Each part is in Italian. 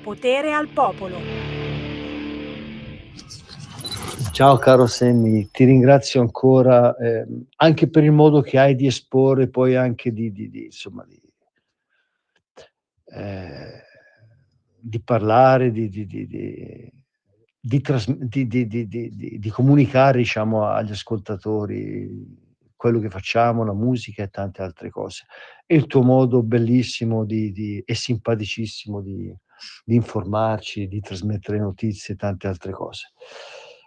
potere al popolo. Ciao caro Sammy, ti ringrazio ancora, anche per il modo che hai di esporre, poi anche di insomma ehm, di parlare, di comunicare, diciamo, agli ascoltatori quello che facciamo, la musica e tante altre cose. E il tuo modo bellissimo e simpaticissimo di informarci, di trasmettere notizie e tante altre cose.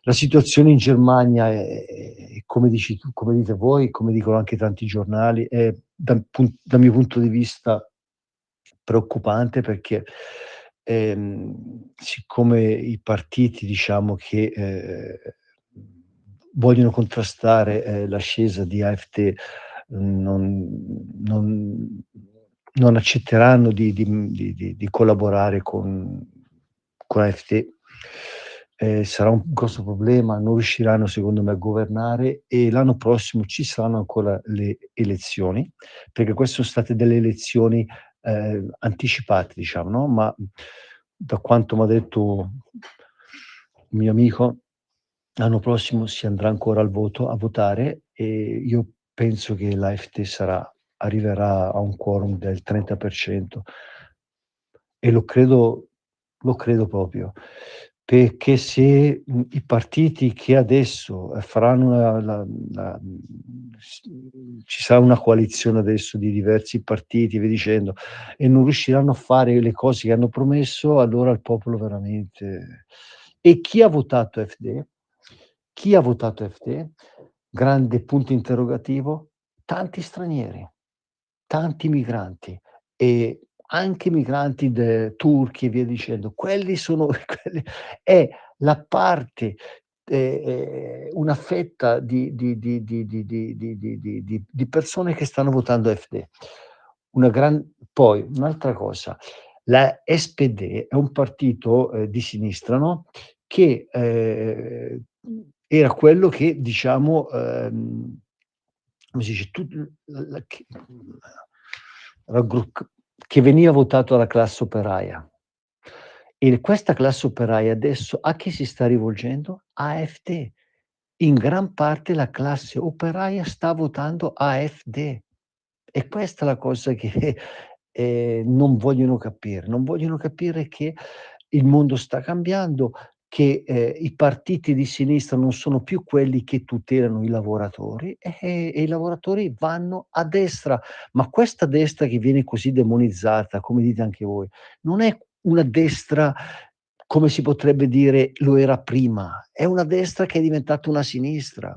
La situazione in Germania è come dici tu, come dite voi, come dicono anche tanti giornali, è dal mio punto di vista preoccupante perché, siccome i partiti diciamo che, vogliono contrastare, l'ascesa di AfD, non non accetteranno di collaborare con AfD, sarà un grosso problema, non riusciranno secondo me a governare e l'anno prossimo ci saranno ancora le elezioni, perché queste son state delle elezioni, anticipate diciamo, no, ma da quanto m'ha detto un mio amico, l'anno prossimo si andrà ancora al voto a votare e io penso che l'AfD arriverà a un quorum del 30% e lo credo proprio, perché se, i partiti che adesso, faranno ci sarà una coalizione adesso di diversi partiti e via dicendo, e non riusciranno a fare le cose che hanno promesso, allora il popolo veramente e chi ha votato AfD? Chi ha votato AfD? Grande punto interrogativo, tanti stranieri, tanti migranti e anche migranti turchi e via dicendo. Quelli sono quelli è la parte una fetta di persone che stanno votando AfD. Una gran poi un'altra cosa, la SPD è un partito, di sinistra, no, che, era quello che diciamo, come si dice, la che raggrupp che veniva votato dalla classe operaia. E questa classe operaia adesso a chi si sta rivolgendo? AfD. In gran parte la classe operaia sta votando AfD. E questa è la cosa che, non vogliono capire. Non vogliono capire che il mondo sta cambiando, che, i partiti di sinistra non sono più quelli che tutelano i lavoratori, e i lavoratori vanno a destra. Ma questa destra che viene così demonizzata, come dite anche voi, non è una destra, come si potrebbe dire, lo era prima, è una destra che è diventata una sinistra.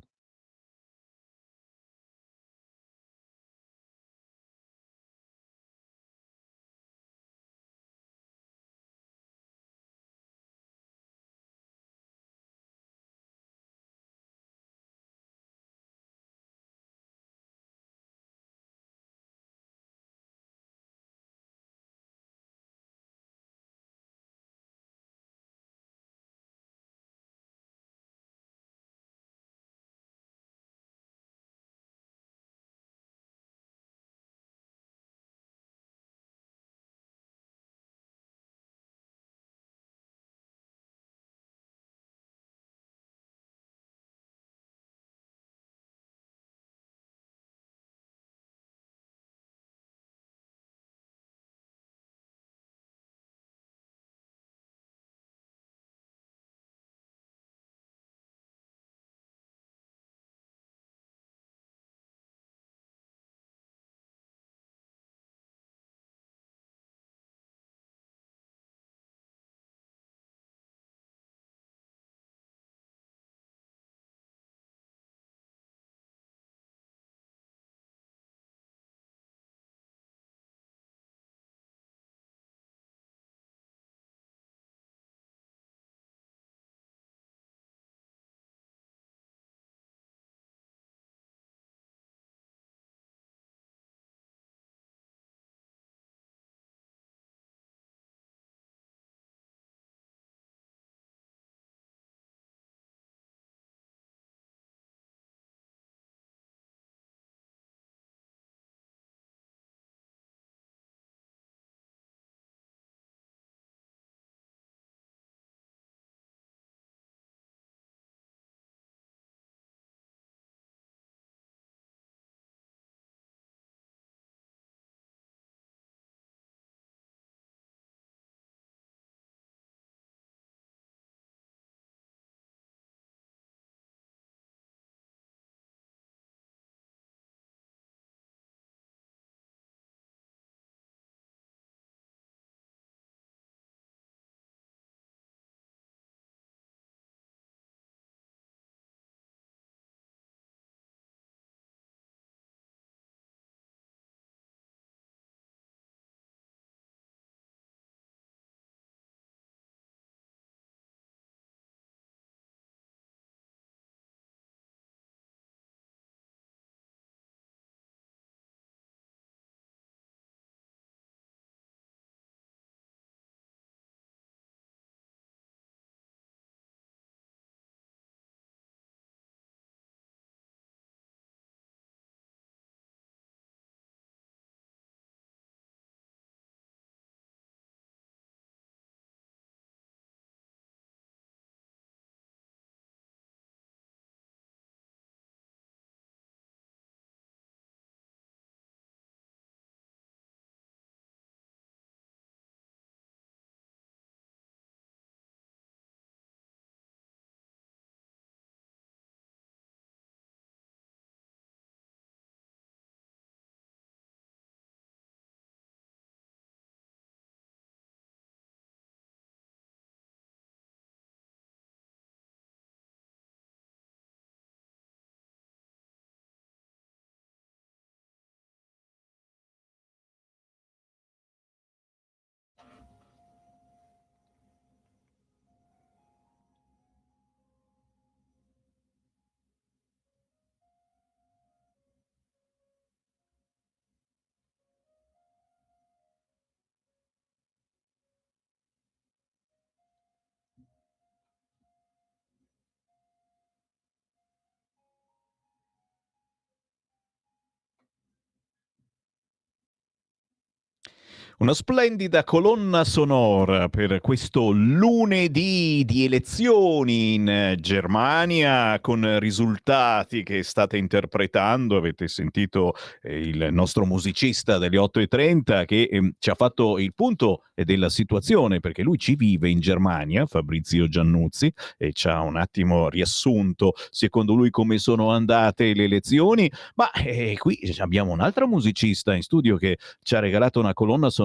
Una splendida colonna sonora per questo lunedì di elezioni in Germania, con risultati che state interpretando. Avete sentito il nostro musicista delle 8:30 che ci ha fatto il punto della situazione, perché lui ci vive in Germania, Fabrizio Giannuzzi, e ci ha un attimo riassunto secondo lui come sono andate le elezioni. Ma qui abbiamo un'altra musicista in studio che ci ha regalato una colonna sonora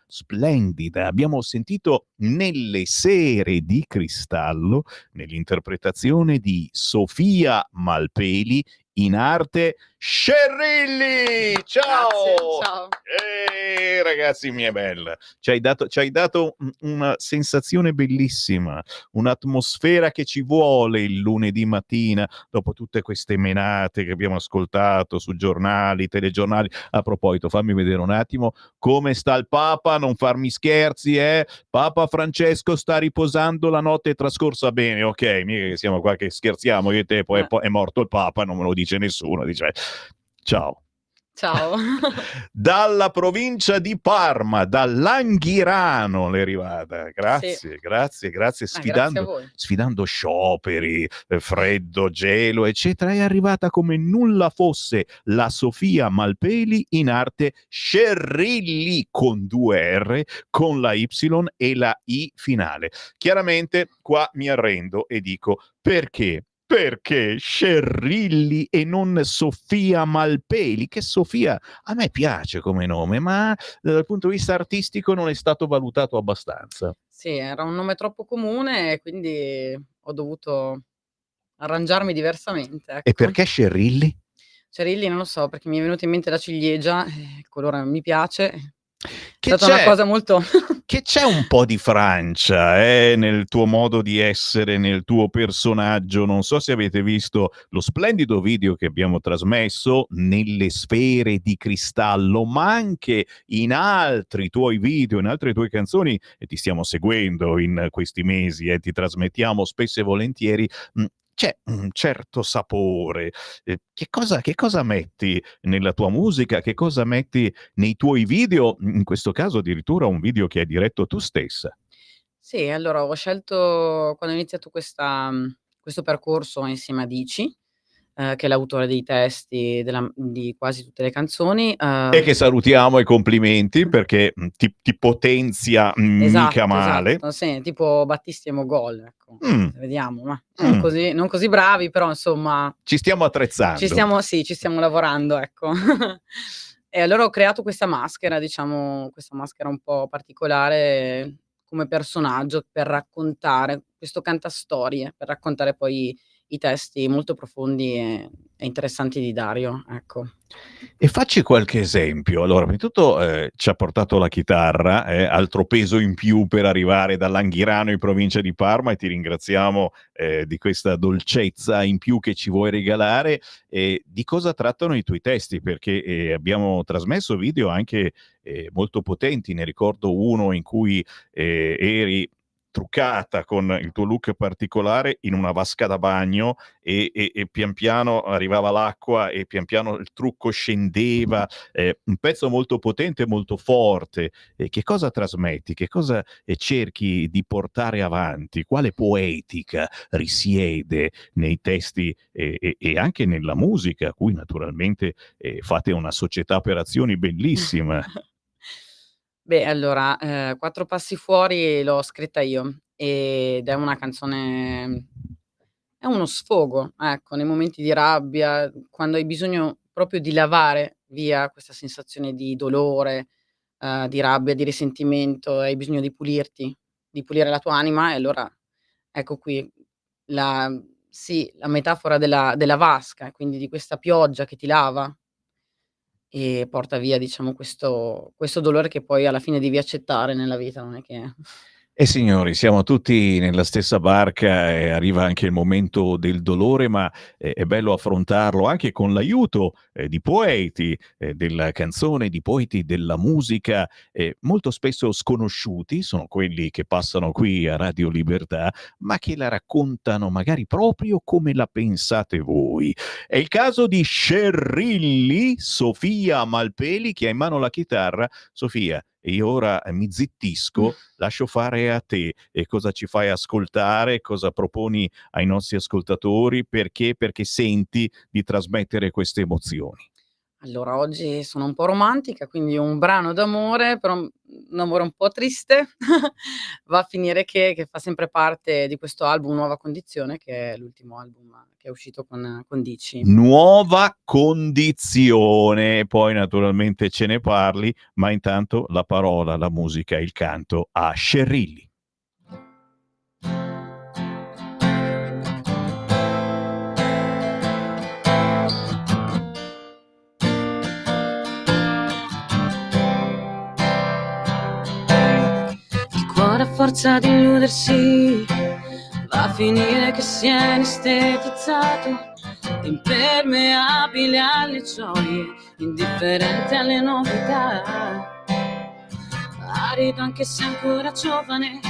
splendida. Abbiamo sentito Nelle sere di cristallo, nell'interpretazione di Sofia Malpeli, in arte Scerrilli. Ciao! Grazie, ciao. Ragazzi, mia bella, ci hai dato una sensazione bellissima, un'atmosfera che ci vuole il lunedì mattina dopo tutte queste menate che abbiamo ascoltato su giornali, telegiornali. A proposito, fammi vedere un attimo come sta il Papa, non farmi scherzi, Papa Francesco sta riposando la notte trascorsa bene, ok, mica che siamo qua che scherziamo io e te, poi è morto il Papa, non me lo dice nessuno, dice ciao. Ciao. Dalla provincia di Parma, dall'Anghirano l'è arrivata. Grazie, Sì. grazie, Grazie a voi. sfidando scioperi, freddo, gelo, eccetera. È arrivata come nulla fosse la Sofia Malpeli, in arte Scerrilli con 2 R, con la Y e la I finale. Chiaramente qua mi arrendo e dico perché? Perché Scerrilli e non Sofia Malpeli? Che Sofia a me piace come nome, ma dal punto di vista artistico non è stato valutato abbastanza. Sì, era un nome troppo comune e quindi ho dovuto arrangiarmi diversamente, E ecco. perché Scerrilli? Cerilli non lo so, perché mi è venuta in mente la ciliegia, il colore mi piace. È Che stata una c'è cosa molto che c'è un po' di Francia, nel tuo modo di essere, nel tuo personaggio. Non so se avete visto lo splendido video che abbiamo trasmesso, Nelle sfere di cristallo, ma anche in altri tuoi video, in altre tue canzoni, e ti stiamo seguendo in questi mesi, ti trasmettiamo spesso e volentieri. C'è un certo sapore. Che cosa metti nella tua musica? Che cosa metti nei tuoi video? In questo caso addirittura un video che hai diretto tu stessa. Sì, allora ho scelto quando ho iniziato questo percorso insieme a Dici, che è l'autore dei testi di quasi tutte le canzoni, E che salutiamo e complimenti perché ti potenzia mica male. esatto, sì, tipo Battisti e Mogol, ecco. Mm, Vediamo, ma mm. non così bravi, però insomma Ci stiamo attrezzando. ci stiamo lavorando, ecco. E allora ho creato questa maschera, diciamo, questa maschera un po' particolare come personaggio per raccontare questo cantastorie, per raccontare poi i testi molto profondi e interessanti di Dario, ecco. E facci qualche esempio. Allora, prima di tutto, ci ha portato la chitarra, altro peso in più per arrivare dall'Anghirano in provincia di Parma, e ti ringraziamo, di questa dolcezza in più che ci vuoi regalare. Di cosa trattano i tuoi testi? Perché, abbiamo trasmesso video anche, molto potenti. Ne ricordo uno in cui, eri truccata con il tuo look particolare in una vasca da bagno e pian piano arrivava l'acqua e pian piano il trucco scendeva, un pezzo molto potente e molto forte. Che cosa trasmetti? Che cosa cerchi di portare avanti? Quale poetica risiede nei testi e anche nella musica, a cui naturalmente fate una società per azioni bellissima? Beh, allora, "Quattro passi fuori" l'ho scritta io, ed è una canzone è uno sfogo, ecco, nei momenti di rabbia, quando hai bisogno proprio di lavare via questa sensazione di dolore, di rabbia, di risentimento, hai bisogno di pulirti, di pulire la tua anima e allora ecco qui la sì, la metafora della vasca e quindi di questa pioggia che ti lava e porta via diciamo questo dolore che poi alla fine devi accettare nella vita, non è che Signori, siamo tutti nella stessa barca e arriva anche il momento del dolore, ma è bello affrontarlo anche con l'aiuto, di poeti, della canzone, di poeti della musica, molto spesso sconosciuti, sono quelli che passano qui a Radio Libertà, ma che la raccontano magari proprio come la pensate voi. È il caso di Scerrilli, Sofia Malpeli, che ha in mano la chitarra. Sofia, e io ora mi zittisco, lascio fare a te. E cosa ci fai ascoltare, cosa proponi ai nostri ascoltatori, perché senti di trasmettere queste emozioni. Allora, oggi sono un po' romantica, quindi un brano d'amore, però un amore un po' triste. Va a finire che fa sempre parte di questo album Nuova Condizione, che è l'ultimo album che è uscito con Dici. Nuova condizione, poi naturalmente ce ne parli, ma intanto la parola, la musica, il canto a Scerrilli. Il cuore a forza di illudersi va a finire che si è anestetizzato, impermeabile alle gioie, indifferente alle novità, arido anche se ancora giovane.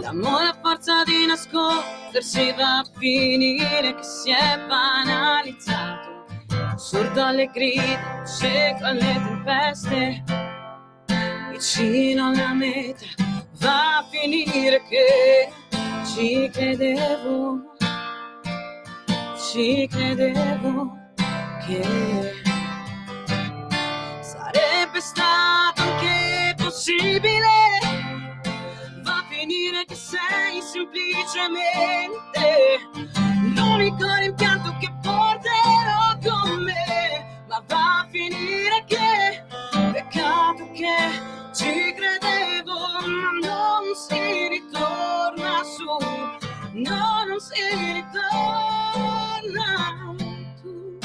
L'amore a forza di nascondersi va a finire che si è banalizzato, sordo alle grida, cieco alle tempeste, vicino alla meta va a finire che ci credevo che sarebbe stato anche possibile. Va a finire che sei semplicemente l'unico rimpianto che porterò con me, ma va a finire che peccato che ci credevo, ma non si ritorna su, no, non si ritorna tu.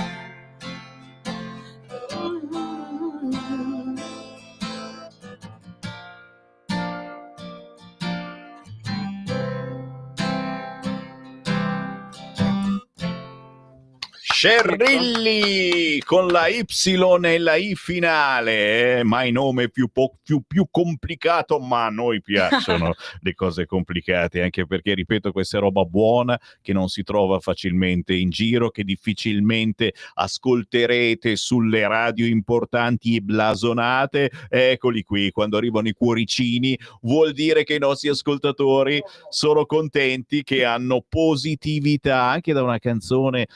Scerrilli con la Y e la I finale, mai nome più complicato, ma a noi piacciono le cose complicate, anche perché, ripeto, questa è roba buona che non si trova facilmente in giro, che difficilmente ascolterete sulle radio importanti e blasonate. Eccoli qui, quando arrivano i cuoricini vuol dire che i nostri ascoltatori sono contenti, che hanno positività anche da una canzone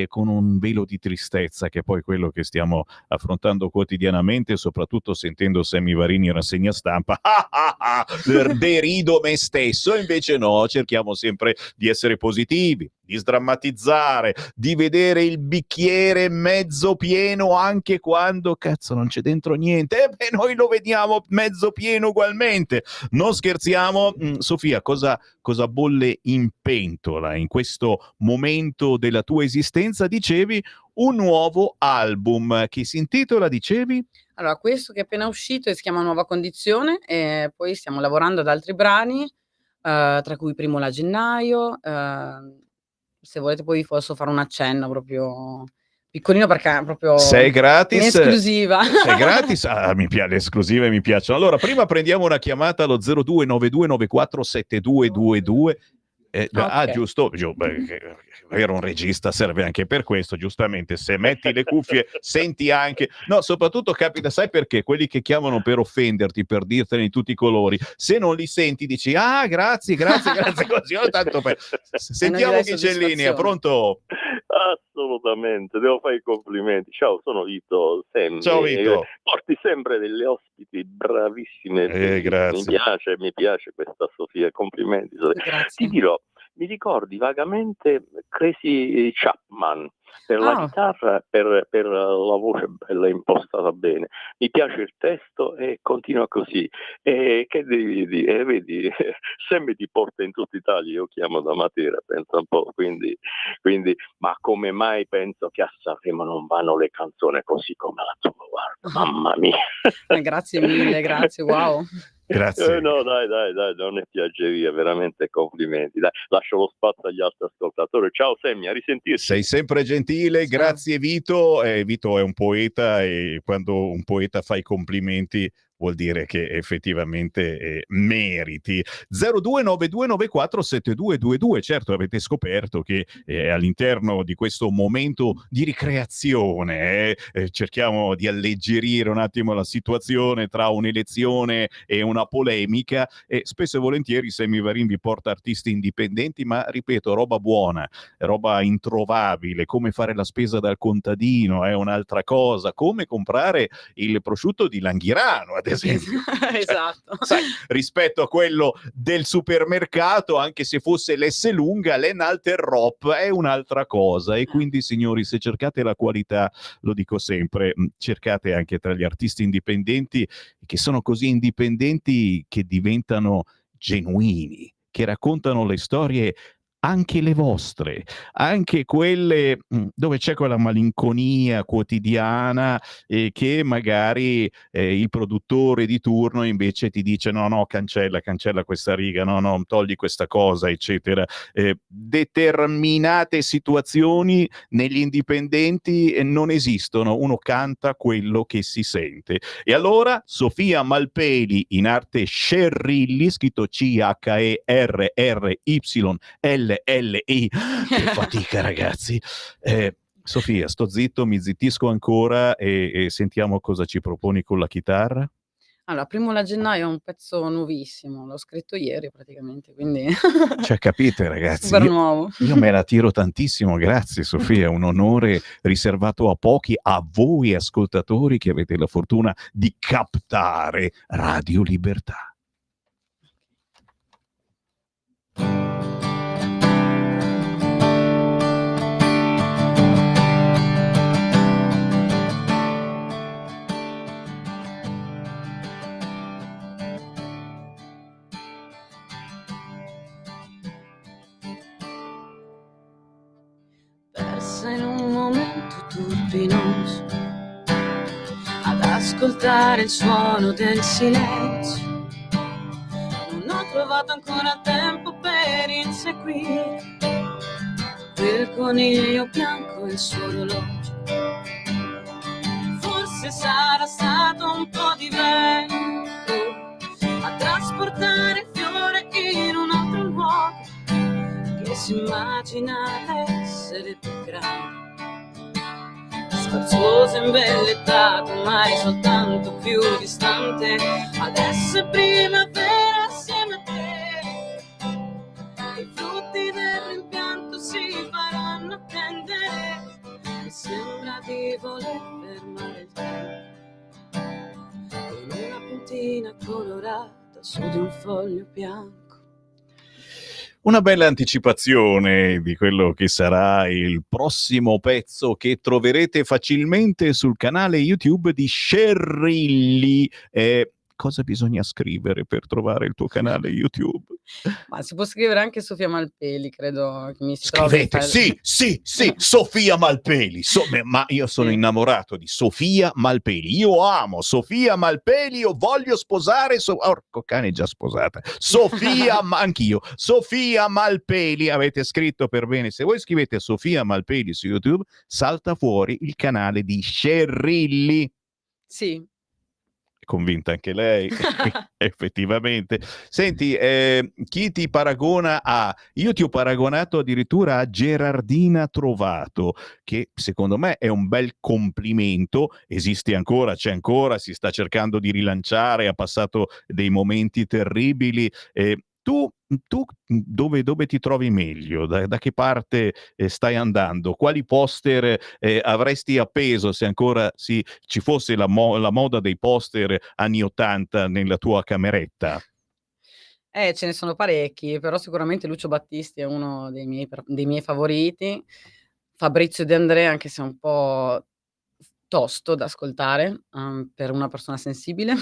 con un velo di tristezza, che è poi quello che stiamo affrontando quotidianamente, soprattutto sentendo Sammy Varini in rassegna stampa. Derido me stesso. Invece no, cerchiamo sempre di essere positivi, di sdrammatizzare, di vedere il bicchiere mezzo pieno anche quando cazzo non c'è dentro niente. E noi lo vediamo mezzo pieno ugualmente. Non scherziamo. Sofia, cosa bolle in pentola in questo momento della tua esistenza? Dicevi un nuovo album che si intitola, dicevi? Allora, questo che è appena uscito si chiama Nuova Condizione, e poi stiamo lavorando ad altri brani, tra cui Primola a gennaio. Se volete poi vi posso fare un accenno proprio piccolino, perché è proprio Sei gratis, in esclusiva. Sei gratis? Le esclusive mi piacciono. Allora, prima prendiamo una chiamata allo 0292947222. Okay. Giusto. Avere un regista serve anche per questo, giustamente. Se metti le cuffie, senti anche. No, soprattutto capita, sai perché? Quelli che chiamano per offenderti, per dirtene di tutti i colori, se non li senti dici grazie, così. Tanto sentiamo chi c'è in linea. Pronto? Assolutamente, devo fare i complimenti. Ciao, sono Vito. Ciao Vito. Porti sempre delle ospiti bravissime. Grazie. Mi piace questa Sofia, complimenti. Grazie. Ti dirò, mi ricordi vagamente Crazy Chapman per la chitarra, per la voce bella impostata bene. Mi piace il testo e continua così. Che devi dire? Vedi, Sammy ti porta in tutta Italia, io chiamo da Matera, pensa un po', quindi, ma come mai penso che a Sanremo non vanno le canzoni così come la tua, guarda, mamma mia. Grazie mille, grazie, wow. Grazie. No, dai, non è piaggeria, veramente complimenti. Dai, lascio lo spazio agli altri ascoltatori. Ciao Sammy, a risentirci. Sei sempre gentile, grazie Vito. Vito è un poeta, e quando un poeta fa i complimenti vuol dire che effettivamente meriti. 0292947222. Certo, avete scoperto che all'interno di questo momento di ricreazione cerchiamo di alleggerire un attimo la situazione tra un'elezione e una polemica, e spesso e volentieri Semivarin vi porta artisti indipendenti, ma ripeto, roba buona, roba introvabile. Come fare la spesa dal contadino è un'altra cosa, come comprare il prosciutto di Langhirano, ad esempio. Esatto. Sai, rispetto a quello del supermercato, anche se fosse l'S lunga, l'Enalterrop è un'altra cosa. E quindi, signori, se cercate la qualità, lo dico sempre, cercate anche tra gli artisti indipendenti, che sono così indipendenti che diventano genuini, che raccontano le storie, anche le vostre, anche quelle dove c'è quella malinconia quotidiana, che magari il produttore di turno invece ti dice no, cancella questa riga, no, togli questa cosa, eccetera. Determinate situazioni negli indipendenti non esistono, uno canta quello che si sente. E allora Sofia Malpeli, in arte Scerrilli, scritto CHERRRYLLI. Che fatica, ragazzi. Sofia, sto zitto, mi zittisco ancora e sentiamo cosa ci proponi con la chitarra. Allora, Primo Gennaio è un pezzo nuovissimo, l'ho scritto ieri praticamente, quindi Cioè, capite, ragazzi, super nuovo. io me la tiro tantissimo, grazie Sofia, è un onore riservato a pochi, a voi ascoltatori che avete la fortuna di captare Radio Libertà. Persa in un momento turbinoso ad ascoltare il suono del silenzio, non ho trovato ancora tempo per inseguire quel coniglio bianco e il suo orologio. Forse sarà stato un po' di vento a trasportare il fiore in un altro luogo che si immagina essere più grande, sfarzoso e imbellettato, mai soltanto più distante. Adesso è primavera assieme a te, i frutti del rimpianto si faranno attendere. Mi sembra di voler fermare il tempo con una puntina colorata su di un foglio bianco. Una bella anticipazione di quello che sarà il prossimo pezzo che troverete facilmente sul canale YouTube di Scerrilli. Cosa bisogna scrivere per trovare il tuo canale YouTube? Ma si può scrivere anche Sofia Malpeli, credo che mi si trovi. Scrivete, sì, Sofia Malpeli. Ma io sono innamorato di Sofia Malpeli. Io amo Sofia Malpeli, io voglio sposare Orco cane, già sposata. Sofia, anch'io. Sofia Malpeli, avete scritto per bene. Se voi scrivete Sofia Malpeli su YouTube, salta fuori il canale di Scerrilli. Sì. Convinta anche lei, effettivamente. Senti, chi ti paragona a... Io ti ho paragonato addirittura a Gerardina Trovato, che secondo me è un bel complimento. Esiste ancora, c'è ancora, si sta cercando di rilanciare, ha passato dei momenti terribili. Tu dove ti trovi meglio? Da che parte stai andando? Quali poster avresti appeso se ancora ci fosse la moda dei poster anni 80 nella tua cameretta? Ce ne sono parecchi, però sicuramente Lucio Battisti è uno dei miei favoriti. Fabrizio De André, anche se è un po' tosto da ascoltare, per una persona sensibile.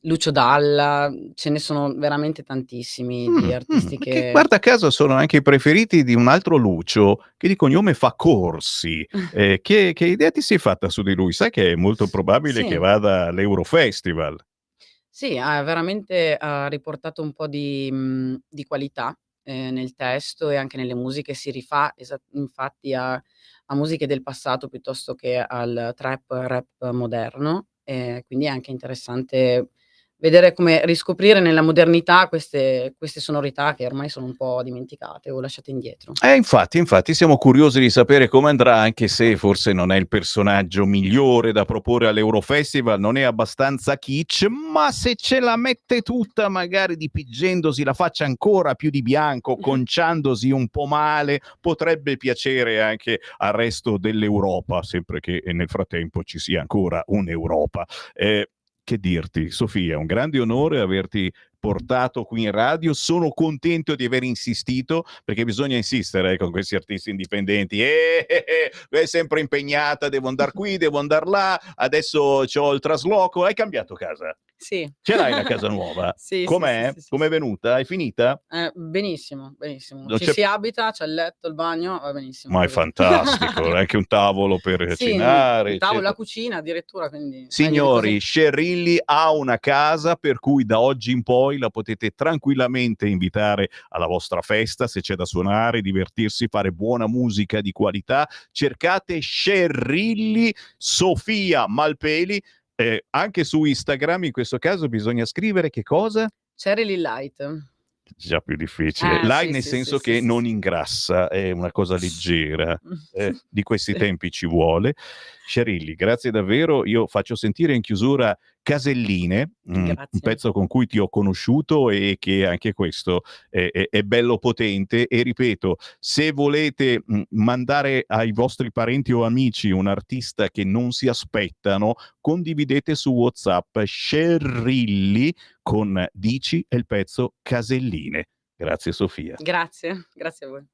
Lucio Dalla, ce ne sono veramente tantissimi di artisti che guarda caso sono anche i preferiti di un altro Lucio che di cognome fa Corsi. Che idea ti sei fatta su di lui? Sai che è molto probabile che vada all'Eurofestival. Sì, ha veramente riportato un po' di qualità nel testo e anche nelle musiche. Si rifà infatti a musiche del passato piuttosto che al trap, rap moderno. quindi è anche interessante vedere come riscoprire nella modernità queste sonorità che ormai sono un po' dimenticate o lasciate indietro. Infatti siamo curiosi di sapere come andrà, anche se forse non è il personaggio migliore da proporre all'Eurofestival, non è abbastanza kitsch, ma se ce la mette tutta, magari dipingendosi la faccia ancora più di bianco, conciandosi un po' male, potrebbe piacere anche al resto dell'Europa, sempre che nel frattempo ci sia ancora un'Europa. Che dirti, Sofia, un grande onore averti portato qui in radio. Sono contento di aver insistito, perché bisogna insistere con questi artisti indipendenti. È sempre impegnata, devo andare qui, devo andare là, adesso c'ho il trasloco. Hai cambiato casa? Sì. Ce l'hai la casa nuova? Sì, sì, sì, Com'è? sì, sì, Com'è sì. venuta? È finita? Benissimo, benissimo. Non Ci c'è... si abita, c'è il letto, il bagno, va benissimo Ma è così. fantastico, anche un tavolo per Sì, cenare, il tavolo, la eccetera. cucina addirittura, quindi meglio di Signori, così. Scerrilli ha una casa per cui da oggi in poi la potete tranquillamente invitare alla vostra festa, se c'è da suonare, divertirsi, fare buona musica di qualità. Cercate Scerrilli, Sofia Malpeli, anche su Instagram. In questo caso bisogna scrivere che cosa? Cherry Light. Già più difficile. Light Sì, nel sì, sì, senso sì, che sì, non sì. ingrassa, è una cosa leggera. Di questi Sì. tempi ci vuole. Scerilli, grazie davvero. Io faccio sentire in chiusura Caselline, un Grazie. pezzo con cui ti ho conosciuto e che anche questo è bello potente. E ripeto, se volete mandare ai vostri parenti o amici un artista che non si aspettano, condividete su WhatsApp Scerrilli con Dici e il pezzo Caselline. Grazie Sofia. Grazie, grazie a voi.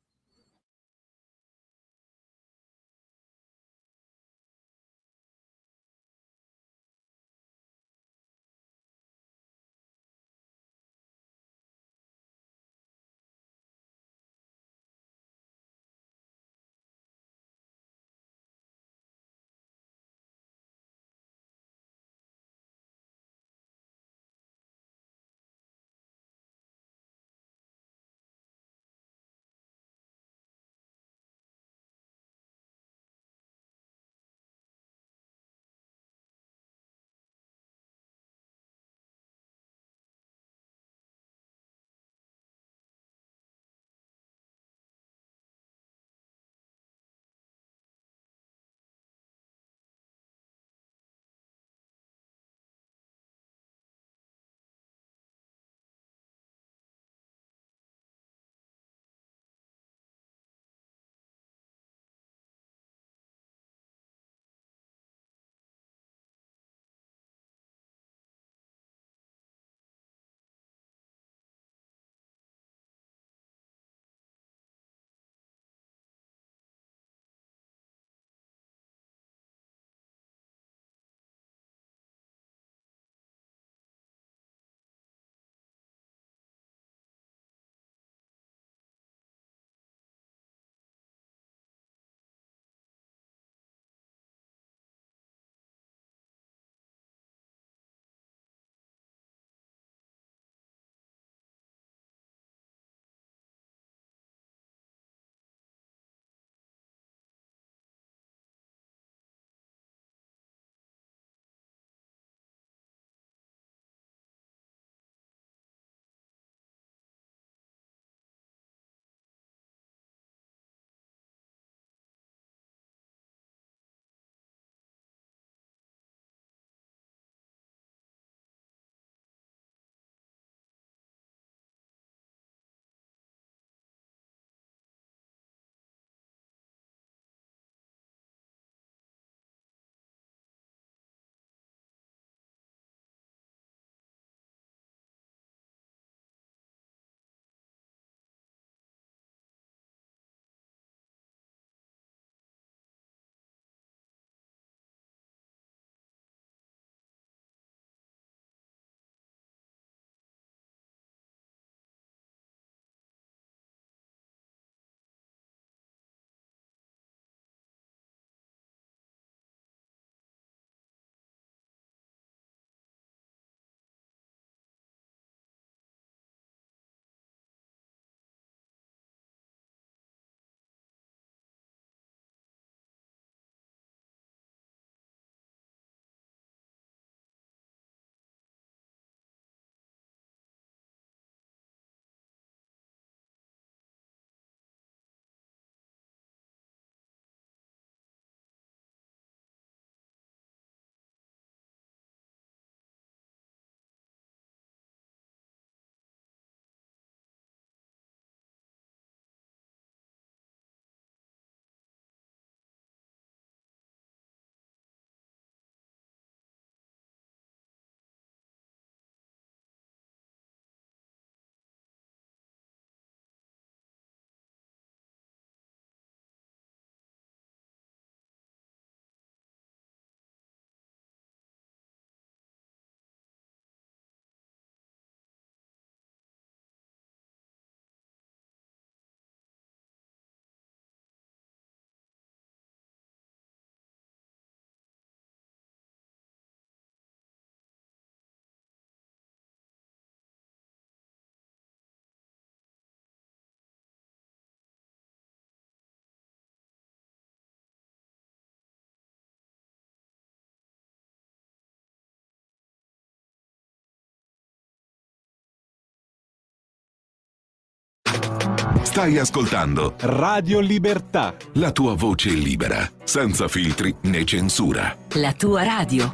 Stai ascoltando Radio Libertà. la tua voce libera, senza filtri né censura. La tua radio.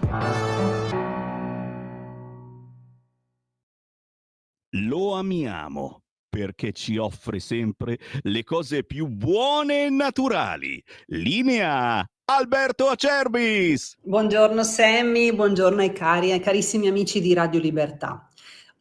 Lo amiamo perché ci offre sempre le cose più buone e naturali. Linea Alberto Acerbis. Buongiorno Sammy, buongiorno ai cari e carissimi amici di Radio Libertà.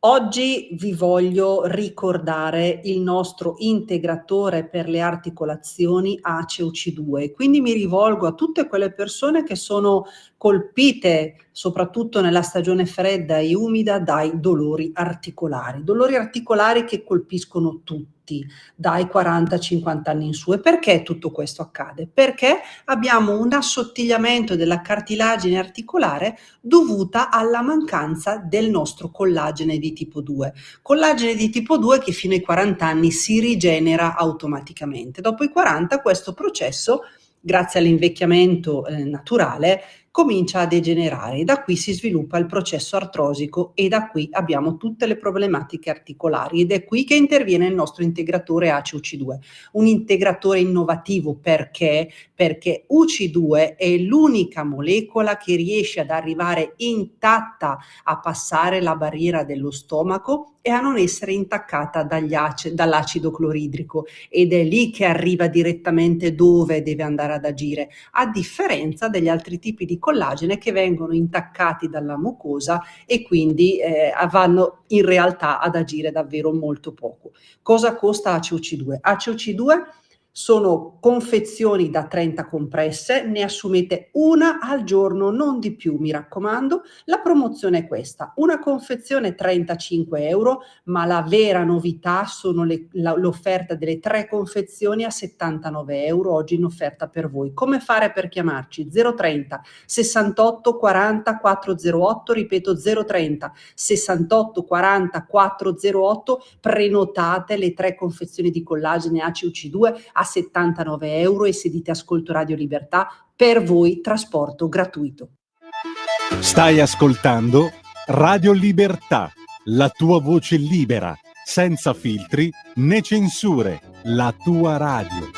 Oggi vi voglio ricordare il nostro integratore per le articolazioni ACEOC2, quindi mi rivolgo a tutte quelle persone che sono colpite, soprattutto nella stagione fredda e umida, dai dolori articolari che colpiscono tutti dai 40-50 anni in su. E perché tutto questo accade? Perché abbiamo un assottigliamento della cartilagine articolare dovuta alla mancanza del nostro collagene di tipo 2. Collagene di tipo 2 che fino ai 40 anni si rigenera automaticamente. Dopo i 40 questo processo, grazie all'invecchiamento naturale, comincia a degenerare e da qui si sviluppa il processo artrosico e da qui abbiamo tutte le problematiche articolari ed è qui che interviene il nostro integratore ACE-UC2, un integratore innovativo perché UC2 è l'unica molecola che riesce ad arrivare intatta a passare la barriera dello stomaco e a non essere intaccata dall'acido cloridrico ed è lì che arriva direttamente dove deve andare ad agire, a differenza degli altri tipi di collagene che vengono intaccati dalla mucosa e quindi vanno in realtà ad agire davvero molto poco. Cosa costa ACOC2? ACOC2 sono confezioni da 30 compresse, ne assumete una al giorno, non di più, mi raccomando. La promozione è questa, una confezione 35 euro, ma la vera novità sono l'offerta delle 3 confezioni a 79 euro, oggi in offerta per voi. Come fare per chiamarci? 030 68 40 408, ripeto 030 68 40 408, prenotate le 3 confezioni di collagene ACUC2 a 79 euro e se dite ascolto Radio Libertà, per voi trasporto gratuito. Stai ascoltando Radio Libertà, la tua voce libera, senza filtri né censure, la tua radio.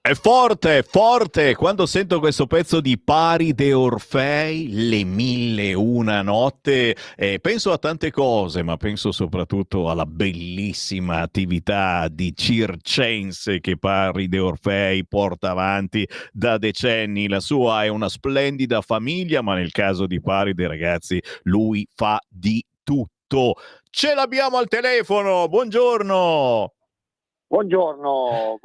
È forte. Quando sento questo pezzo di Paride Orfei, Le 1001 notte, penso a tante cose, ma penso soprattutto alla bellissima attività di circense che Paride Orfei porta avanti da decenni. La sua è una splendida famiglia, ma nel caso di Paride, ragazzi, lui fa di tutto. Ce l'abbiamo al telefono, buongiorno! Buongiorno.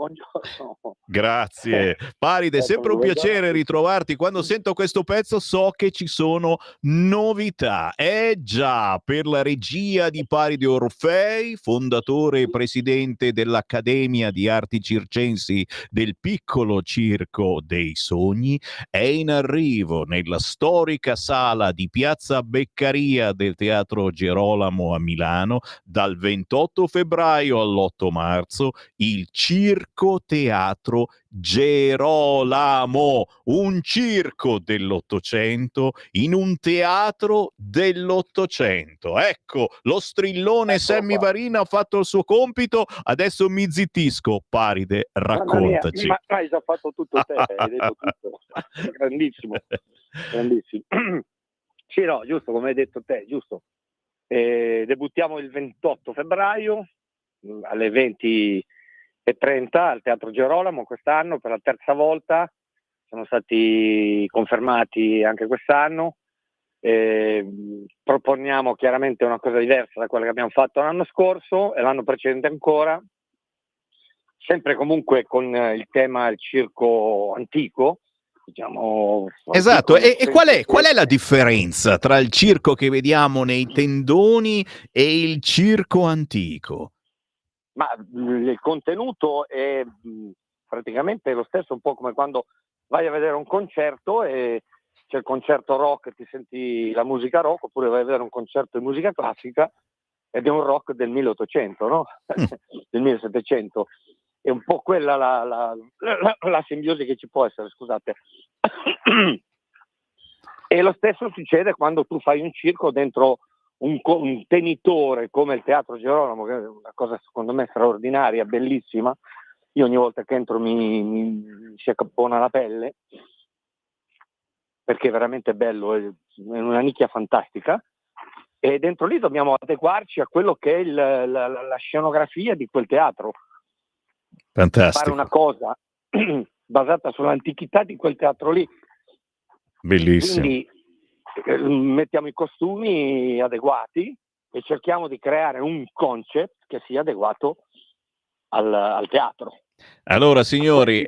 Grazie. Paride, è sempre un piacere ritrovarti. Quando sento questo pezzo so che ci sono novità. Già, per la regia di Paride Orfei, fondatore e presidente dell'Accademia di Arti Circensi del Piccolo Circo dei Sogni, è in arrivo nella storica sala di Piazza Beccaria del Teatro Gerolamo a Milano dal 28 febbraio all'8 marzo il Circo Teatro Gerolamo, un circo dell'Ottocento in un teatro dell'Ottocento. Ecco, lo strillone Sammy Varin ha fatto il suo compito, adesso mi zittisco. Paride, raccontaci. Ma hai già fatto tutto te, hai detto tutto. Grandissimo. Sì, no, giusto, come hai detto te, giusto. Debuttiamo il 28 febbraio alle 20:30 al Teatro Gerolamo quest'anno per la terza volta. Siamo stati confermati anche quest'anno. Proponiamo chiaramente una cosa diversa da quella che abbiamo fatto l'anno scorso e l'anno precedente ancora, sempre comunque con il tema del circo antico, diciamo. Esatto, e qual è Qual la differenza tra il circo che vediamo nei tendoni e il circo antico? Ma il contenuto è praticamente lo stesso, un po' come quando vai a vedere un concerto e c'è il concerto rock, ti senti la musica rock, oppure vai a vedere un concerto di musica classica ed è un rock del 1800, no? Del 1700. È un po' quella la simbiosi che ci può essere, scusate. E lo stesso succede quando tu fai un circo dentro un tenitore come il Teatro Gerolamo, che è una cosa secondo me straordinaria, bellissima. Io ogni volta che entro mi si accappona la pelle, perché è veramente bello, è una nicchia fantastica, e dentro lì dobbiamo adeguarci a quello che è la scenografia di quel teatro. Fantastico. Fare una cosa basata sull'antichità di quel teatro lì. Bellissimo. Quindi mettiamo i costumi adeguati e cerchiamo di creare un concept che sia adeguato al teatro. Allora, signori,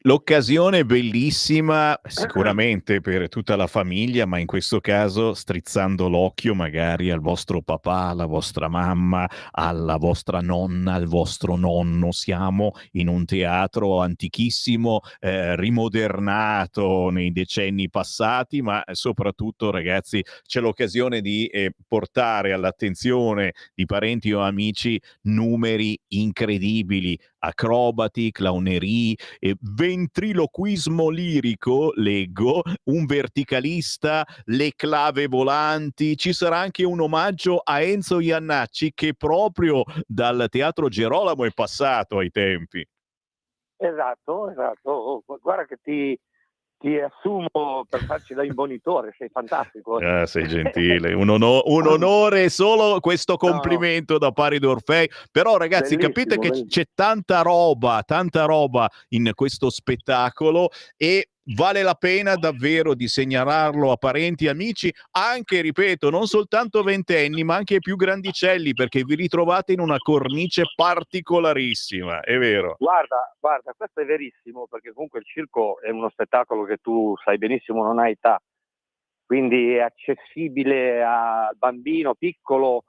l'occasione è bellissima, sicuramente per tutta la famiglia, ma in questo caso strizzando l'occhio magari al vostro papà, alla vostra mamma, alla vostra nonna, al vostro nonno. Siamo in un teatro antichissimo, rimodernato nei decenni passati, ma soprattutto, ragazzi, c'è l'occasione di portare all'attenzione di parenti o amici numeri incredibili, acrobati, clownerie, ventriloquismo lirico, leggo, un verticalista, le clave volanti. Ci sarà anche un omaggio a Enzo Iannacci che proprio dal Teatro Gerolamo è passato ai tempi. Esatto. Guarda che ti assumo per farci da imbonitore, sei fantastico. Sei gentile, un onore solo questo complimento da Paride Orfei. Però ragazzi, capite che c'è tanta roba in questo spettacolo e vale la pena davvero di segnalarlo a parenti e amici, anche, ripeto, non soltanto ventenni, ma anche più grandicelli, perché vi ritrovate in una cornice particolarissima, è vero? Guarda, questo è verissimo, perché comunque il circo è uno spettacolo che tu sai benissimo non ha età, quindi è accessibile al bambino piccolo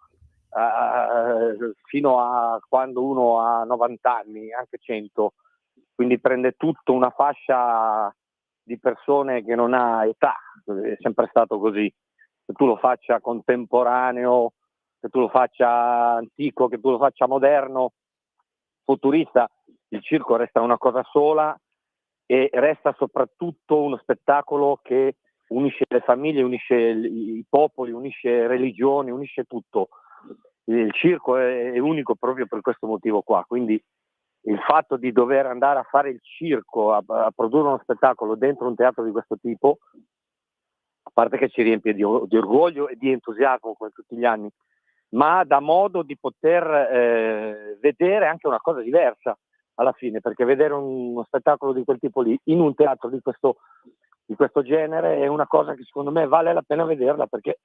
fino a quando uno ha 90 anni, anche 100, quindi prende tutto una fascia di persone che non ha età, è sempre stato così, che tu lo faccia contemporaneo, che tu lo faccia antico, che tu lo faccia moderno, futurista, il circo resta una cosa sola e resta soprattutto uno spettacolo che unisce le famiglie, unisce i popoli, unisce religioni, unisce tutto. Il circo è unico proprio per questo motivo qua, quindi il fatto di dover andare a fare il circo, a produrre uno spettacolo dentro un teatro di questo tipo, a parte che ci riempie di orgoglio e di entusiasmo come tutti gli anni, ma dà modo di poter vedere anche una cosa diversa alla fine, perché vedere uno spettacolo di quel tipo lì in un teatro di questo genere è una cosa che secondo me vale la pena vederla, perché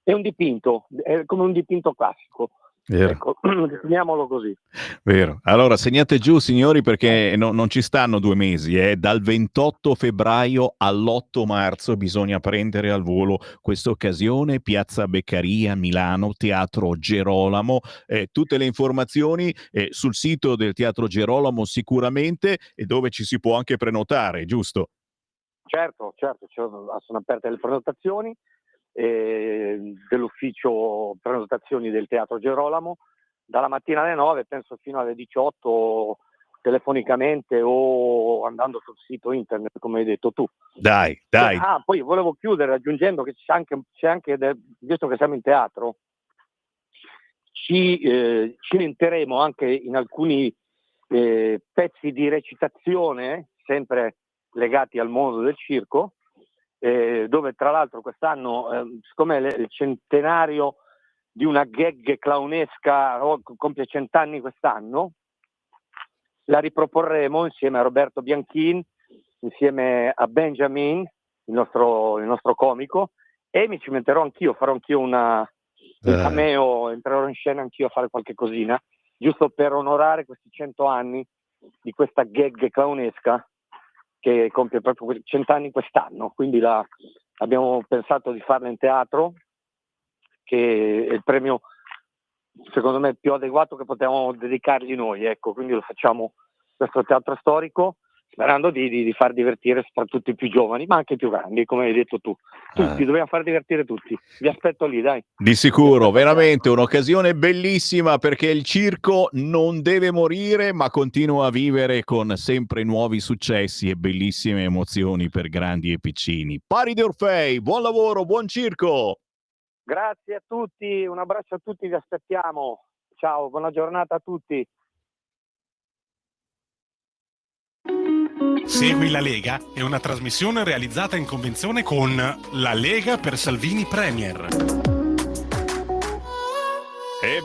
è un dipinto, è come un dipinto classico. Vero. Ecco, definiamolo così. Vero. Allora segnate giù, signori, perché non ci stanno 2 mesi, dal 28 febbraio all'8 marzo bisogna prendere al volo questa occasione. Piazza Beccaria, Milano, Teatro Gerolamo. Tutte le informazioni sul sito del Teatro Gerolamo sicuramente, e dove ci si può anche prenotare, giusto? Certo, sono aperte le prenotazioni dell'ufficio prenotazioni del Teatro Gerolamo, dalla mattina alle 9 penso fino alle 18 telefonicamente o andando sul sito internet, come hai detto tu. Dai. Poi volevo chiudere aggiungendo che c'è anche visto che siamo in teatro, ci cimenteremo anche in alcuni pezzi di recitazione sempre legati al mondo del circo, dove tra l'altro quest'anno, siccome è il centenario di una gag clownesca, compie 100 anni quest'anno, la riproporremo insieme a Roberto Bianchin, insieme a Benjamin, il nostro comico, e mi cimenterò anch'io, farò anch'io un cameo, entrerò in scena anch'io a fare qualche cosina, giusto per onorare questi 100 anni di questa gag clownesca che compie proprio 100 anni quest'anno, quindi abbiamo pensato di farla in teatro, che è il premio secondo me più adeguato che potevamo dedicargli noi, ecco, quindi lo facciamo questo teatro storico, sperando di far divertire soprattutto i più giovani, ma anche i più grandi, come hai detto tu. Tutti, dobbiamo far divertire tutti. Vi aspetto lì, dai. Di sicuro, veramente un'occasione bellissima, perché il circo non deve morire, ma continua a vivere con sempre nuovi successi e bellissime emozioni per grandi e piccini. Pari de Orfei, buon lavoro, buon circo! Grazie a tutti, un abbraccio a tutti, vi aspettiamo. Ciao, buona giornata a tutti. Segui la Lega è una trasmissione realizzata in convenzione con La Lega per Salvini Premier. E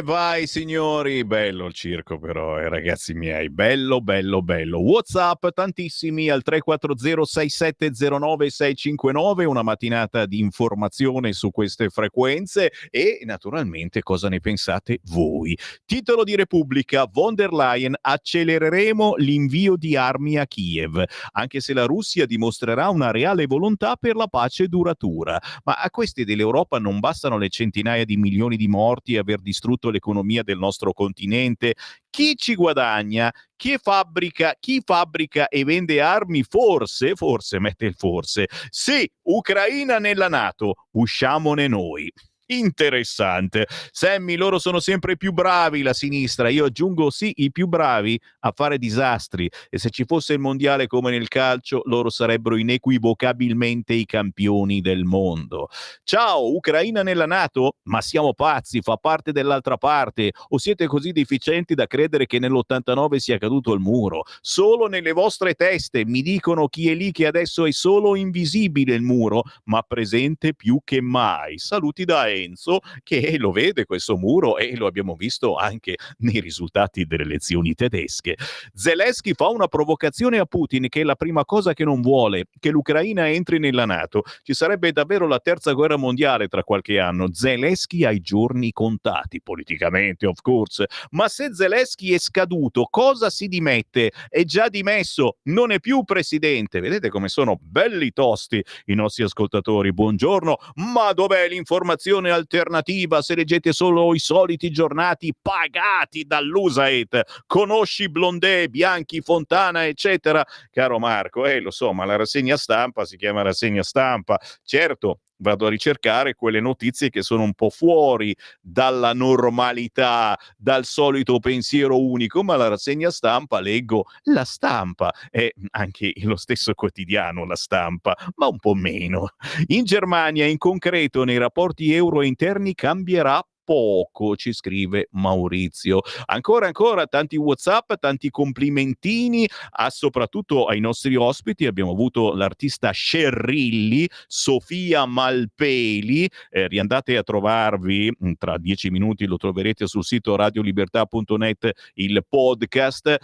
vai, signori. Bello il circo però, ragazzi miei. Bello. WhatsApp tantissimi al 340-6709-659, una mattinata di informazione su queste frequenze e naturalmente cosa ne pensate voi. Titolo di Repubblica: von der Leyen, accelereremo l'invio di armi a Kiev, anche se la Russia dimostrerà una reale volontà per la pace duratura. Ma a questi dell'Europa non bastano le centinaia di milioni di morti e aver distrutto l'economia del nostro continente? Chi ci guadagna? Chi fabbrica e vende armi? Forse mette il forse. Sì, Ucraina nella NATO, usciamone noi. Interessante. Sammy, loro sono sempre più bravi, la sinistra. Io aggiungo sì, i più bravi a fare disastri, e se ci fosse il mondiale come nel calcio, loro sarebbero inequivocabilmente i campioni del mondo. Ciao, Ucraina nella NATO? Ma siamo pazzi, fa parte dell'altra parte. O siete così deficienti da credere che nell'89 sia caduto il muro? Solo nelle vostre teste. Mi dicono chi è lì che adesso è solo invisibile il muro, ma presente più che mai. Saluti da Enzo, che lo vede questo muro, e lo abbiamo visto anche nei risultati delle elezioni tedesche. Zelensky fa una provocazione a Putin, che è la prima cosa che non vuole, che l'Ucraina entri nella NATO. Ci sarebbe davvero la terza guerra mondiale tra qualche anno. Zelensky ha i giorni contati, politicamente of course, ma se Zelensky è scaduto, cosa si dimette? È già dimesso, non è più presidente. Vedete come sono belli tosti i nostri ascoltatori. Buongiorno, ma dov'è l'informazione alternativa se leggete solo i soliti giornati pagati dall'USAID? Conosci Blondet, Bianchi, Fontana, eccetera? Caro Marco, lo so, ma la rassegna stampa si chiama rassegna stampa. Certo, vado a ricercare quelle notizie che sono un po' fuori dalla normalità, dal solito pensiero unico, ma la rassegna stampa leggo La Stampa, e anche lo stesso quotidiano La Stampa, ma un po' meno. In Germania, in concreto, nei rapporti euro interni cambierà poco, ci scrive Maurizio. Ancora tanti WhatsApp, tanti complimentini, soprattutto ai nostri ospiti. Abbiamo avuto l'artista Scerrilli, Sofia Malpeli, riandate a trovarvi, tra 10 minuti lo troverete sul sito radiolibertà.net il podcast.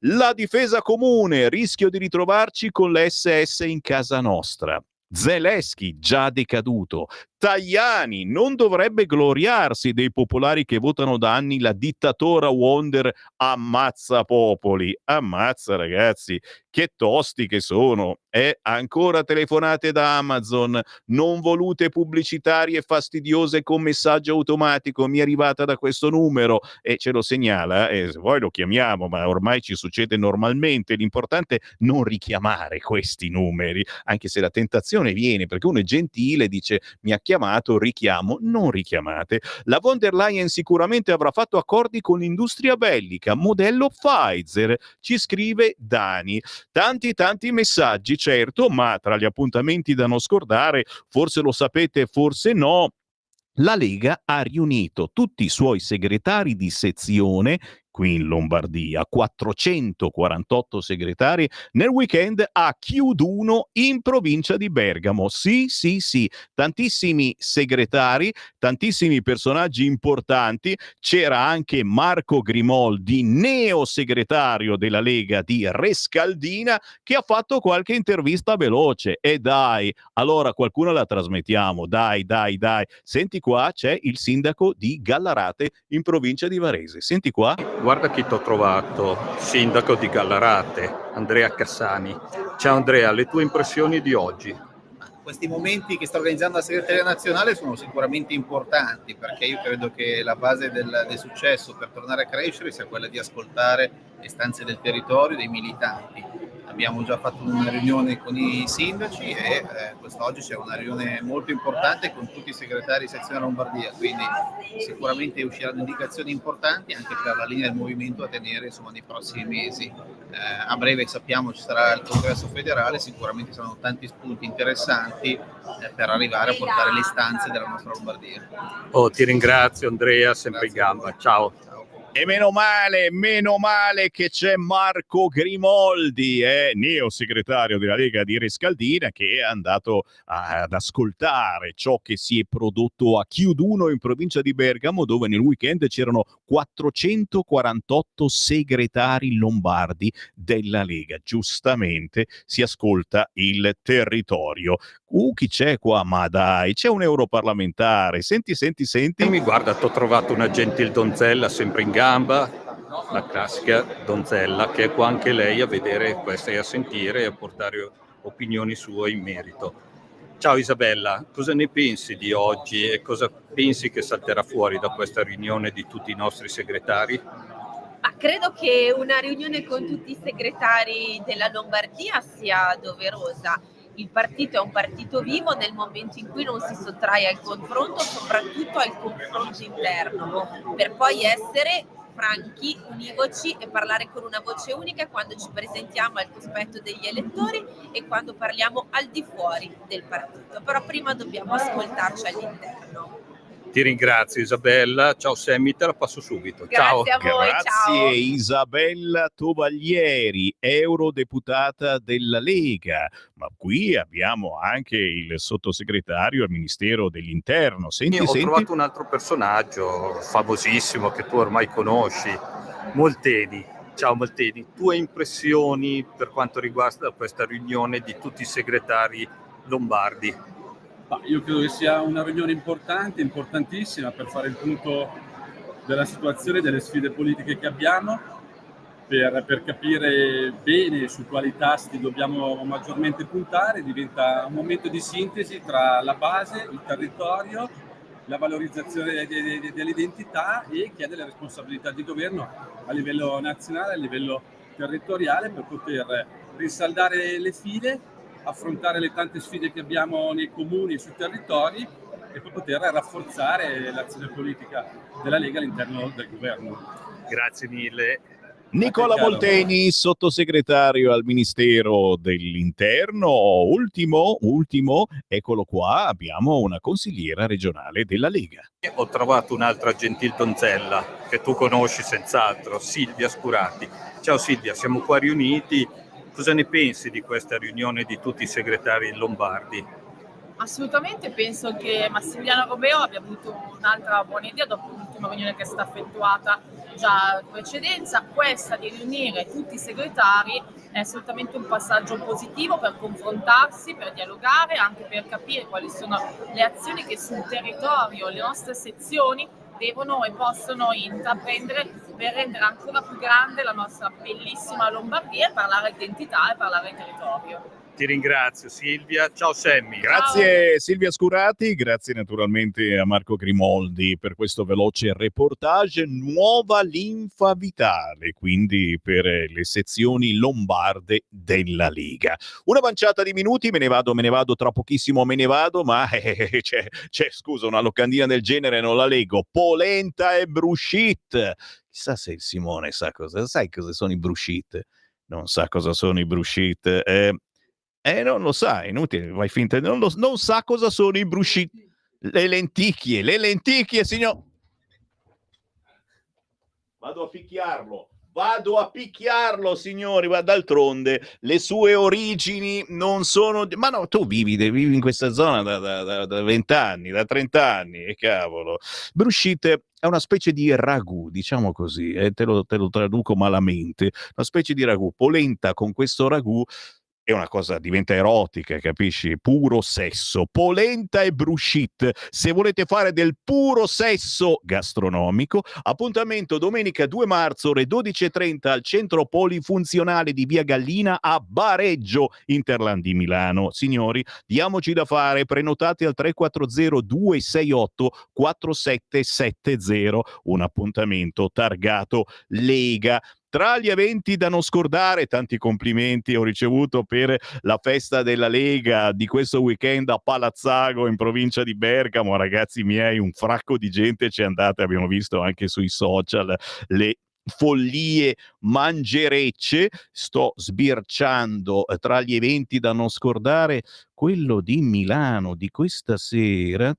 La difesa comune, rischio di ritrovarci con l'SS in casa nostra. Zelensky già decaduto. Tajani non dovrebbe gloriarsi dei popolari che votano da anni la dittatora Wonder ammazza popoli. Ammazza, ragazzi, che tosti che sono. Ancora telefonate da Amazon, non volute pubblicitarie fastidiose con messaggio automatico. Mi è arrivata da questo numero e ce lo segnala, se vuoi lo chiamiamo, ma ormai ci succede normalmente. L'importante è non richiamare questi numeri, anche se la tentazione viene, perché uno è gentile, dice mi ha chiamato, richiamo. Non richiamate. La von der Leyen sicuramente avrà fatto accordi con l'industria bellica, modello Pfizer, ci scrive Dani. Tanti messaggi, certo, ma tra gli appuntamenti da non scordare, forse lo sapete, forse no, la Lega ha riunito tutti i suoi segretari di sezione qui in Lombardia, 448 segretari nel weekend a Chiuduno in provincia di Bergamo. Sì, tantissimi segretari, tantissimi personaggi importanti. C'era anche Marco Grimoldi, neo segretario della Lega di Rescaldina, che ha fatto qualche intervista veloce. E dai, allora qualcuno la trasmettiamo, dai. Senti qua, c'è il sindaco di Gallarate in provincia di Varese. Senti qua. Guarda chi t'ho trovato, sindaco di Gallarate, Andrea Cassani. Ciao Andrea, le tue impressioni di oggi? Questi momenti che sta organizzando la segreteria nazionale sono sicuramente importanti, perché io credo che la base del successo per tornare a crescere sia quella di ascoltare le istanze del territorio, dei militanti. Abbiamo già fatto una riunione con i sindaci e quest'oggi c'è una riunione molto importante con tutti i segretari di sezione Lombardia, quindi sicuramente usciranno indicazioni importanti anche per la linea del movimento a tenere nei prossimi mesi. A breve sappiamo ci sarà il congresso federale, sicuramente saranno tanti spunti interessanti per arrivare a portare le istanze della nostra Lombardia. Ti ringrazio Andrea, sempre in gamba, ciao. E meno male che c'è Marco Grimoldi, neo segretario della Lega di Rescaldina, che è andato ad ascoltare ciò che si è prodotto a Chiuduno in provincia di Bergamo, dove nel weekend c'erano 448 segretari lombardi della Lega. Giustamente si ascolta il territorio. Chi c'è qua? Ma dai, c'è un europarlamentare. Senti. Mi guarda, t'ho trovato una gentil donzella sempre in gamba, la classica donzella che è qua anche lei a vedere questa e a sentire e a portare opinioni sue in merito. Ciao Isabella, cosa ne pensi di oggi e cosa pensi che salterà fuori da questa riunione di tutti i nostri segretari? Ma credo che una riunione con tutti i segretari della Lombardia sia doverosa. Il partito è un partito vivo nel momento in cui non si sottrae al confronto, soprattutto al confronto interno, per poi essere franchi, univoci e parlare con una voce unica quando ci presentiamo al cospetto degli elettori e quando parliamo al di fuori del partito. Però prima dobbiamo ascoltarci all'interno. Ti ringrazio Isabella, ciao Sammy, te la passo subito. Grazie ciao. a voi, Grazie ciao. Isabella Tovaglieri, eurodeputata della Lega. Ma qui abbiamo anche il sottosegretario al Ministero dell'Interno. Ho trovato un altro personaggio famosissimo che tu ormai conosci, Molteni. Ciao Molteni, tue impressioni per quanto riguarda questa riunione di tutti i segretari lombardi? Io credo che sia una riunione importante, importantissima per fare il punto della situazione, delle sfide politiche che abbiamo, per capire bene su quali tasti dobbiamo maggiormente puntare. Diventa un momento di sintesi tra la base, il territorio, la valorizzazione dell'identità e chi ha delle responsabilità di governo a livello nazionale, a livello territoriale, per poter rinsaldare le file, affrontare le tante sfide che abbiamo nei comuni e sui territori e poi poter rafforzare l'azione politica della Lega all'interno del governo. Grazie mille. Nicola Molteni, sottosegretario al Ministero dell'Interno. Ultimo, eccolo qua, abbiamo una consigliera regionale della Lega. Ho trovato un'altra gentil donzella che tu conosci senz'altro, Silvia Scurati. Ciao Silvia, siamo qua riuniti. Cosa ne pensi di questa riunione di tutti i segretari lombardi? Assolutamente, penso che Massimiliano Romeo abbia avuto un'altra buona idea dopo l'ultima riunione che è stata effettuata già in precedenza. Questa di riunire tutti i segretari è assolutamente un passaggio positivo per confrontarsi, per dialogare, anche per capire quali sono le azioni che sul territorio le nostre sezioni devono e possono intraprendere per rendere ancora più grande la nostra bellissima Lombardia e parlare di identità e parlare di territorio. Ti ringrazio Silvia, ciao Sammy. Grazie Ciao. Silvia Scurati, grazie naturalmente a Marco Grimoldi per questo veloce reportage. Nuova linfa vitale, quindi per le sezioni lombarde della Lega. Una manciata di minuti, me ne vado, tra pochissimo me ne vado, ma c'è scusa, una locandina del genere non la leggo. Polenta e bruschette. Chissà se il Simone sai cosa sono i bruschette. Non sa cosa sono i bruschette. Non lo sa, è inutile, vai finta, non sa cosa sono i bruschette. Le lenticchie, signor. Vado a picchiarlo, signori, ma d'altronde le sue origini non sono... Ma no, tu vivi in questa zona da 20 anni, da 30 anni, e cavolo. Bruschette è una specie di ragù, diciamo così, te lo traduco malamente, una specie di ragù, polenta con questo ragù, è una cosa, diventa erotica, capisci? Puro sesso, polenta e bruschette. Se volete fare del puro sesso gastronomico, appuntamento domenica 2 marzo ore 12:30 al centro polifunzionale di Via Gallina a Bareggio, Interland di Milano. Signori, diamoci da fare, prenotate al 340 268 4770, un appuntamento targato Lega. Tra gli eventi da non scordare, tanti complimenti ho ricevuto per la festa della Lega di questo weekend a Palazzago in provincia di Bergamo. Ragazzi miei, un fracco di gente ci è andata, abbiamo visto anche sui social le follie mangerecce. Sto sbirciando tra gli eventi da non scordare quello di Milano di questa sera,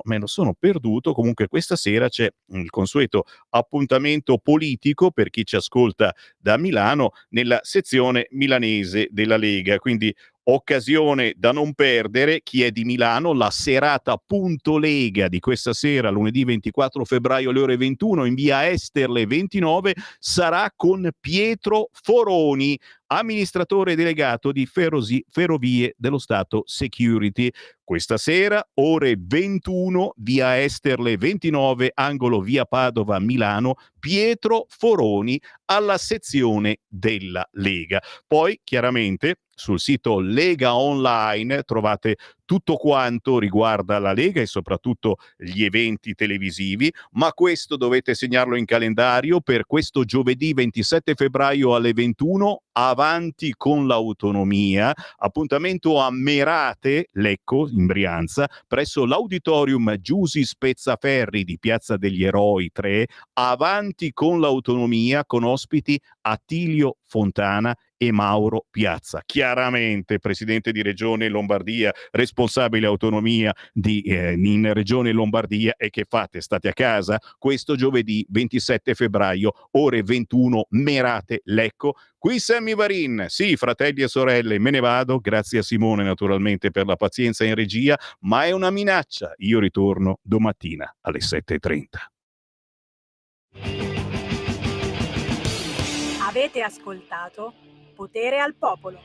me lo sono perduto. Comunque questa sera c'è il consueto appuntamento politico per chi ci ascolta da Milano nella sezione milanese della Lega, quindi occasione da non perdere. Chi è di Milano, la serata Punto Lega di questa sera, lunedì 24 febbraio alle ore 21 in via Esterle 29, sarà con Pietro Foroni, amministratore delegato di Ferrovie dello Stato Security. Questa sera, ore 21, via Esterle 29, angolo via Padova, Milano, Pietro Foroni alla sezione della Lega. Poi, chiaramente, sul sito Lega Online trovate tutto quanto riguarda la Lega e soprattutto gli eventi televisivi, ma questo dovete segnarlo in calendario per questo giovedì 27 febbraio alle 21, avanti con l'autonomia, appuntamento a Merate, Lecco, in Brianza, presso l'Auditorium Giusi Spezzaferri di Piazza degli Eroi 3, avanti con l'autonomia, con ospiti Attilio Fontana e Mauro Piazza. Chiaramente presidente di Regione Lombardia, responsabile autonomia in Regione Lombardia. E che fate? State a casa? Questo giovedì 27 febbraio, ore 21, Merate, Lecco. Qui Sammy Varin, sì, fratelli e sorelle, me ne vado, grazie a Simone naturalmente per la pazienza in regia, ma è una minaccia, io ritorno domattina alle 7:30. Avete ascoltato Potere al Popolo.